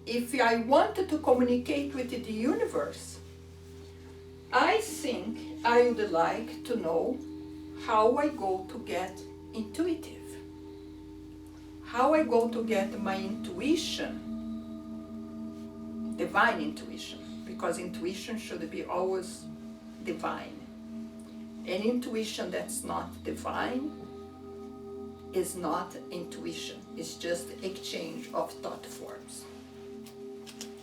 if I wanted to communicate with the universe, I think I would like to know how I go to get intuitive, how I go to get my intuition, divine intuition, because intuition should be always divine. An intuition that's not divine is not intuition, it's just exchange of thought forms.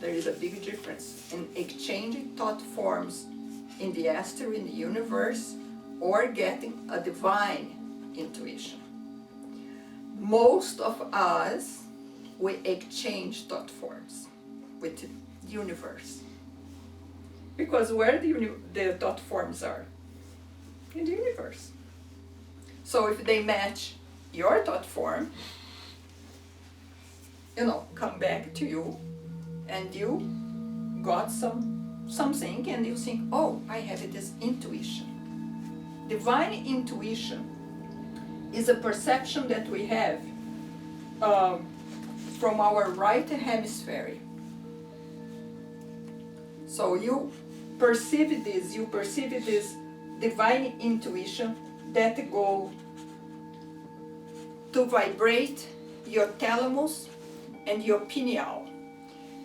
There is a big difference in exchanging thought forms in the ether, in the universe, or getting a divine intuition. Most of us, we exchange thought forms with the universe. Because where the thought forms are? In the universe. So if they match your thought form, come back to you, and you got something, and you think, oh, I have this intuition. Divine intuition is a perception that we have from our right hemisphere. So you perceive this divine intuition that go to vibrate your thalamus and your pineal.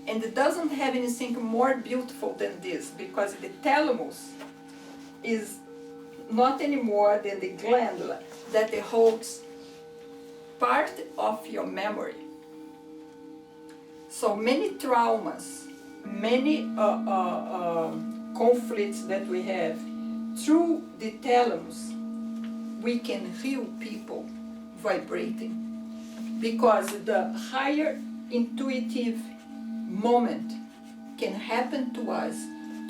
And it doesn't have anything more beautiful than this, because the thalamus is not any more than the gland that holds part of your memory. So many traumas, many conflicts that we have, through the thalamus, we can heal people vibrating, because the higher intuitive moment can happen to us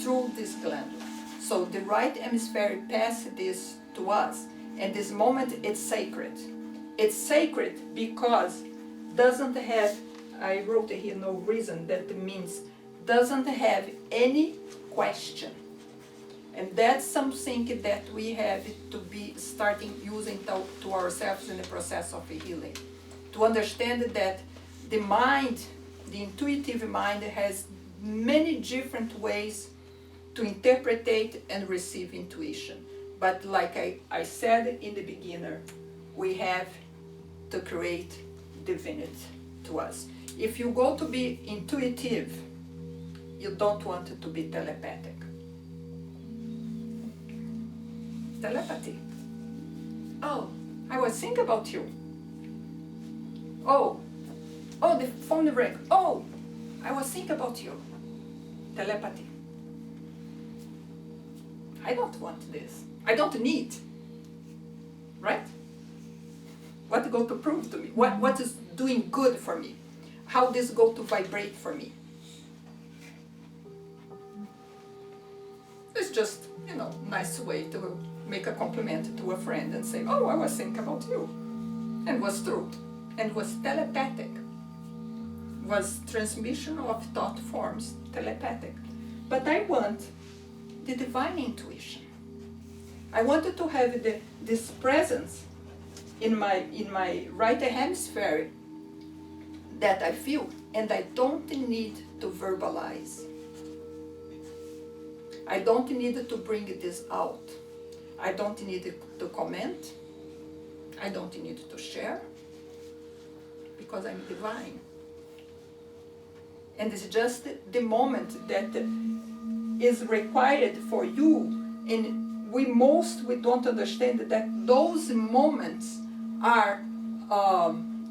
through this gland. So the right hemisphere passes this to us, and this moment it's sacred. It's sacred because doesn't have, I wrote here no reason, that means doesn't have any question. And that's something that we have to be starting using to ourselves in the process of healing. To understand that the mind, the intuitive mind, has many different ways to interpret and receive intuition. But like I said in the beginner, we have to create divinity to us. If you go to be intuitive, you don't want it to be telepathic. Telepathy. Oh, I was thinking about you. Oh, the phone rang. Oh, I was thinking about you. Telepathy. I don't want this. I don't need. Right? What go to prove to me? What is doing good for me? How this go to vibrate for me? It's just, nice way to make a compliment to a friend and say, oh, I was thinking about you. And was true. And was telepathic. Was transmission of thought forms, telepathic. But I want the divine intuition. I wanted to have this presence in my right hemisphere that I feel, and I don't need to verbalize. I don't need to bring this out. I don't need to comment. I don't need to share, because I'm divine. And it's just the moment that is required for you, and we don't understand that those moments are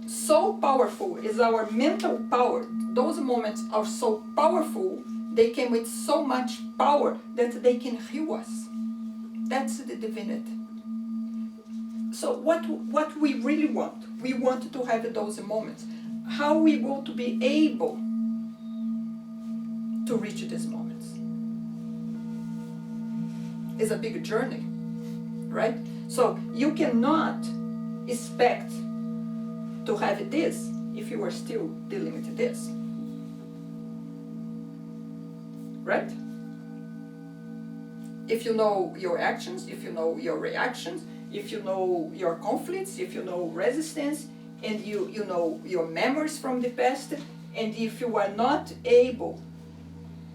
so powerful, is our mental power. Those moments are so powerful, they came with so much power that they can heal us. That's the divinity. So what we really want, we want to have those moments. How we going to be able to reach these moments? It's a big journey, right? So you cannot expect to have this if you are still dealing with this, right? If you know your actions, if you know your reactions, if you know your conflicts, if you know resistance, and you know your memories from the past, And if you are not able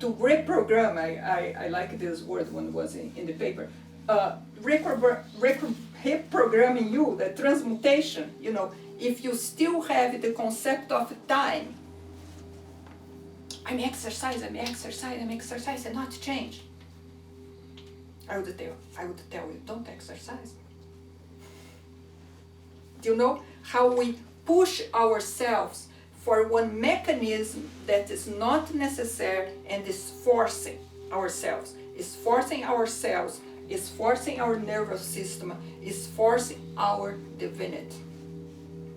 to reprogram, I like this word when it was in the paper, reprogramming you, the transmutation, if you still have the concept of time, I'm exercise, and not change. I would tell you, don't exercise. Do you know how we push ourselves for one mechanism that is not necessary and is forcing ourselves, is forcing our nervous system, is forcing our divinity.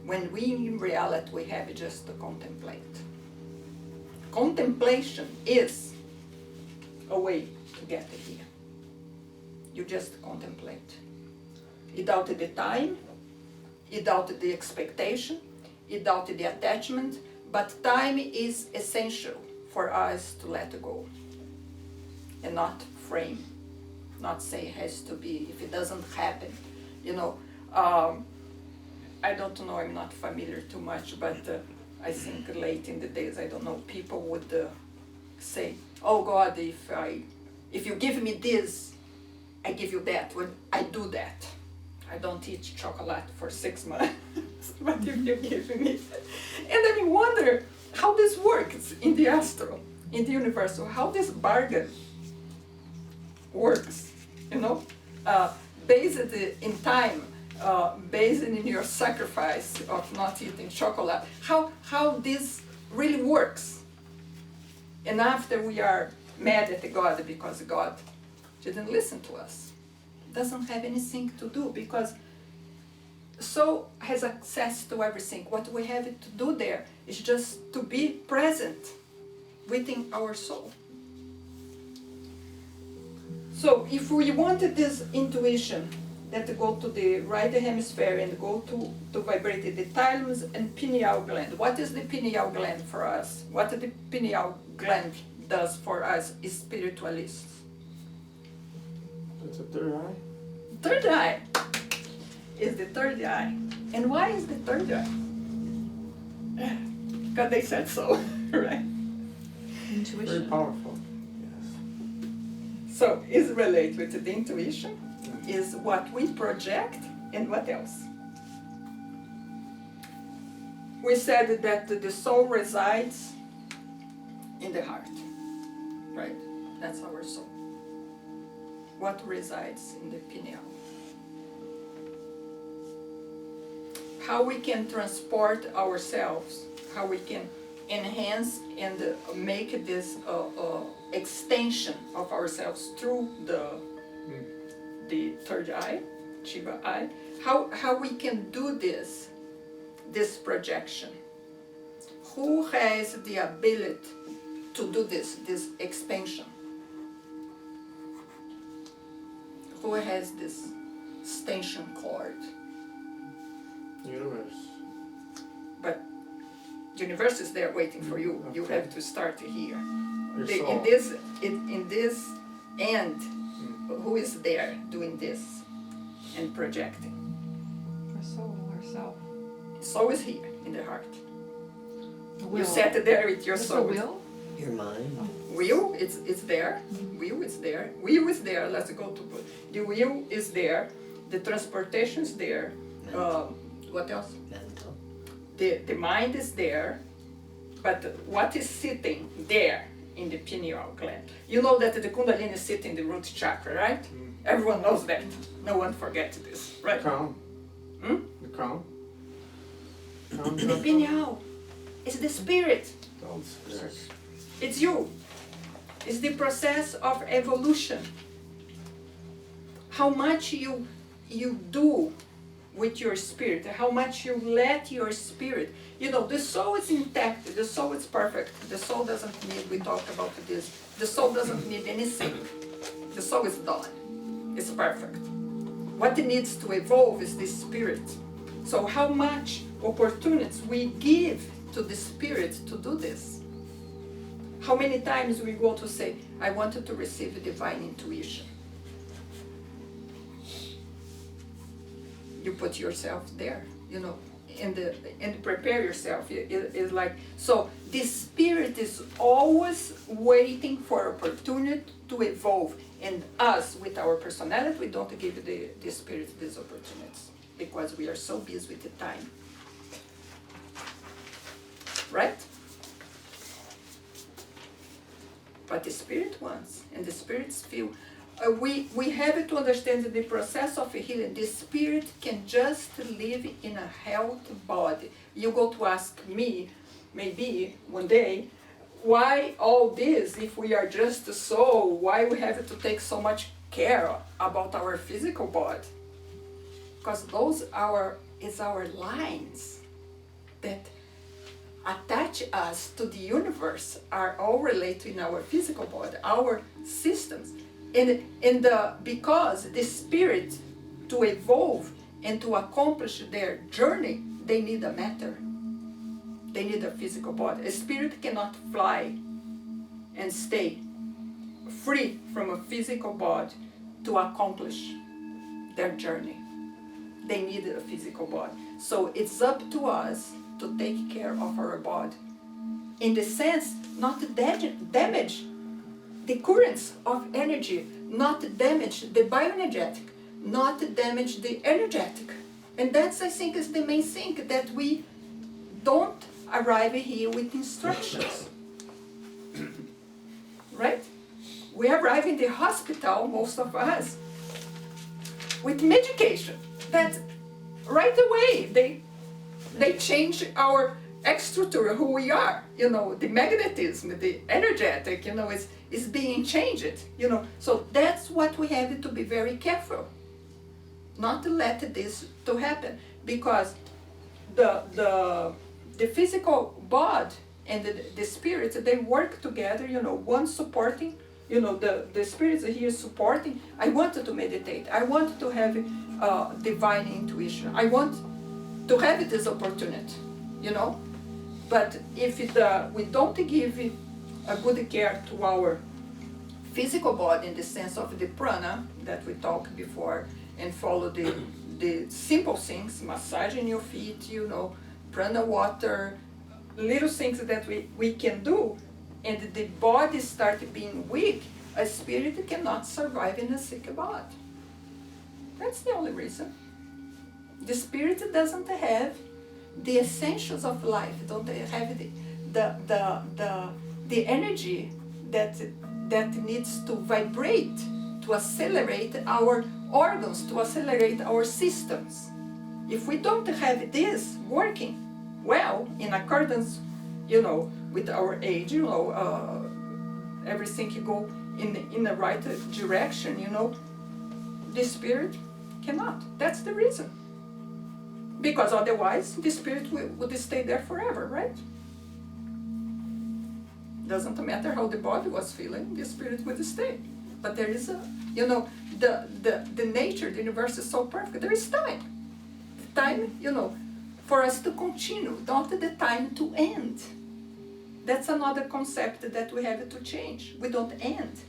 When we in reality we have just to contemplate. Contemplation is a way to get here. You just contemplate. Without the time, without the expectation, without the attachment, but time is essential for us to let go and not frame, not say it has to be, if it doesn't happen, I don't know, I'm not familiar too much, but I think late in the days, I don't know, people would say, oh God, if you give me this, I give you that. When I do that, I don't eat chocolate for 6 months, but if you give me, and then you wonder how this works in the astral, in the universe, how this bargain works, based in time, based in your sacrifice of not eating chocolate, how this really works. And after we are mad at God because God didn't listen to us, doesn't have anything to do, because soul has access to everything. What we have to do there is just to be present within our soul. So if we wanted this intuition that go to the right hemisphere and go to vibrate the thalamus and pineal gland. What is the pineal gland for us? What the pineal gland does for us spiritualists? It's a third eye. Third eye is the third eye. And why is the third eye? Because they said so, right? Intuition. Very powerful. Yes. So it's related with the intuition, is what we project, and what else? We said that the soul resides in the heart, right? That's our soul. What resides in the pineal? How we can transport ourselves, how we can enhance and make this extension of ourselves through the third eye, Shidha eye. How we can do this projection? Who has the ability to do this expansion? Who has this extension cord? Universe. But the universe is there waiting for you. Okay. You have to start here. Your In soul. this end, who is there doing this and projecting? Our soul, ourself. Soul is here in the heart. The will. You sat there with your Is soul. the will? Your mind. Will, it's there. Will is there. Will is there. Let's go to the will is there. The transportation is there. What else? Mental. The mind is there. But what is sitting there in the pineal gland? You know that the Kundalini is sitting in the root chakra, right? Everyone knows that. No one forgets this, right? Crown. Hmm? The crown. The pineal is the spirit. Downstairs. It's you. It's the process of evolution. How much you do with your spirit, how much you let your spirit, the soul is intact, the soul is perfect, the soul doesn't need, we talked about this, the soul doesn't need anything. The soul is done. It's perfect. What it needs to evolve is the spirit. So how much opportunities we give to the spirit to do this? How many times we go to say, I wanted to receive divine intuition. You put yourself there, and prepare yourself. It's like, so the spirit is always waiting for opportunity to evolve. And us, with our personality, we don't give the spirit these opportunities because we are so busy with the time. Right? But the spirit wants, and the spirits feel. We have to understand the process of healing. The spirit can just live in a healthy body. You go to ask me, maybe one day, why all this if we are just a soul? Why we have to take so much care about our physical body? Because those is our lines that attach us to the universe are all related in our physical body, our systems. And because the spirit, to evolve and to accomplish their journey, they need a matter. They need a physical body. A spirit cannot fly and stay free from a physical body to accomplish their journey. They need a physical body. So it's up to us to take care of our body. In the sense, not to damage the currents of energy, not to damage the bioenergetic, not to damage the energetic. And that's, I think, is the main thing, that we don't arrive here with instructions. Right? We arrive in the hospital, most of us, with medication. That right away, they change our structure, who we are. You know, the magnetism, the energetic, you know, is being changed. You know, so that's what we have to be very careful, not to let this to happen, because the physical body and the spirits, they work together. You know, one supporting. You know, the spirits are here supporting. I wanted to meditate. I want to have divine intuition. I want to have this opportunity, you know. But if we don't give a good care to our physical body in the sense of the prana that we talked before, and follow the simple things, massaging your feet, you know, prana water, little things that we can do, and the body starts being weak, a spirit cannot survive in a sick body. That's the only reason. The spirit doesn't have the essentials of life, don't have the energy that needs to vibrate, to accelerate our organs, to accelerate our systems. If we don't have this working well, in accordance, you know, with our age, you know, everything can go in the right direction, you know, the spirit cannot. That's the reason. Because otherwise, the spirit would stay there forever, right? Doesn't matter how the body was feeling, the spirit would stay. But there is you know, the nature, the universe is so perfect. There is time. The time, you know, for us to continue, not the time to end. That's another concept that we have to change. We don't end.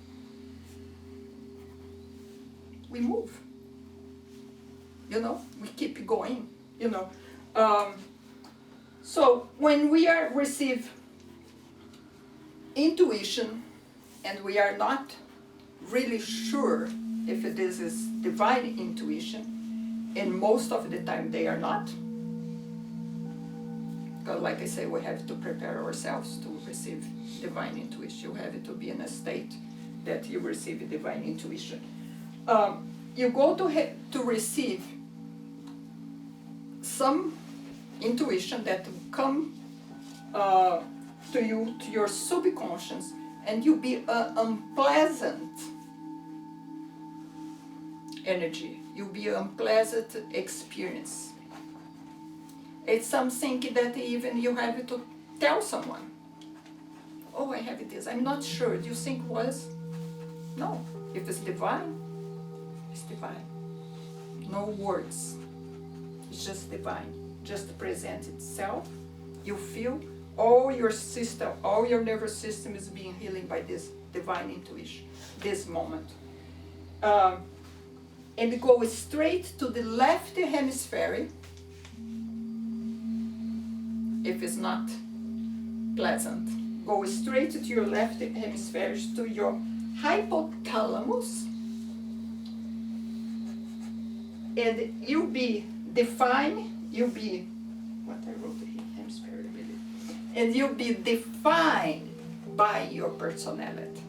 We move. You know, we keep going, you know. So when we receive intuition and we are not really sure if this is divine intuition, and most of the time they are not, because like I say, we have to prepare ourselves to receive divine intuition. You have to be in a state that you receive divine intuition. You go to receive some intuition that will come to you, to your subconscious, and you be an unpleasant energy. You'll be an unpleasant experience. It's something that even you have to tell someone. Oh, I have this. I'm not sure. Do you think it was? No. If it's divine, it's divine. No words. It's just divine. Just present itself. You feel all your system, all your nervous system is being healed by this divine intuition, this moment. And go straight to the left hemisphere. If it's not pleasant. Go straight to your left hemisphere, to your hypothalamus, and you'll be defined, you'll be, what I wrote here, hemisphere, I believe, and you'll be defined by your personality.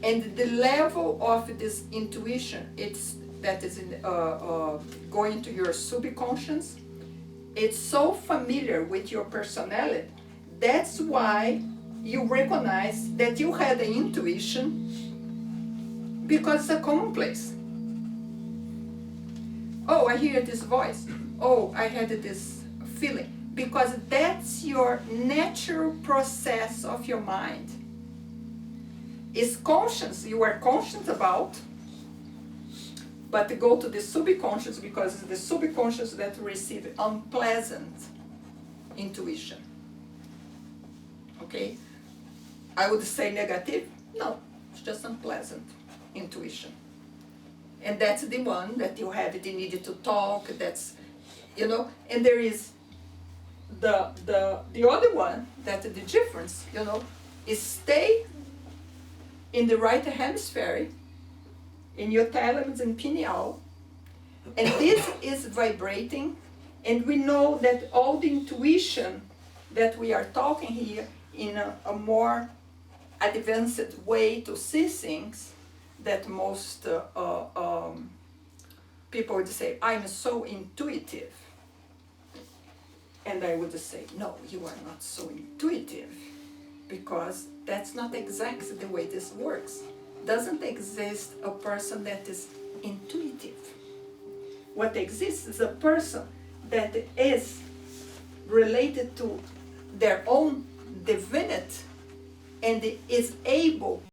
And the level of this intuition, that is going to your subconscious, it's so familiar with your personality. That's why you recognize that you had an intuition, because it's a commonplace. Oh, I hear this voice. Oh, I had this feeling. Because that's your natural process of your mind. It's conscious, you are conscious about, but go to the subconscious, because it's the subconscious that receives unpleasant intuition. Okay? I would say negative. No, it's just unpleasant intuition. And that's the one that you have the need to talk, that's, and there is the other one, that the difference, is stay in the right hemisphere, in your thalamus and pineal, and this is vibrating, and we know that all the intuition that we are talking here in a more advanced way to see things, that most people would say, I'm so intuitive. And I would say, no, you are not so intuitive, because that's not exactly the way this works. Doesn't exist a person that is intuitive. What exists is a person that is related to their own divinity and is able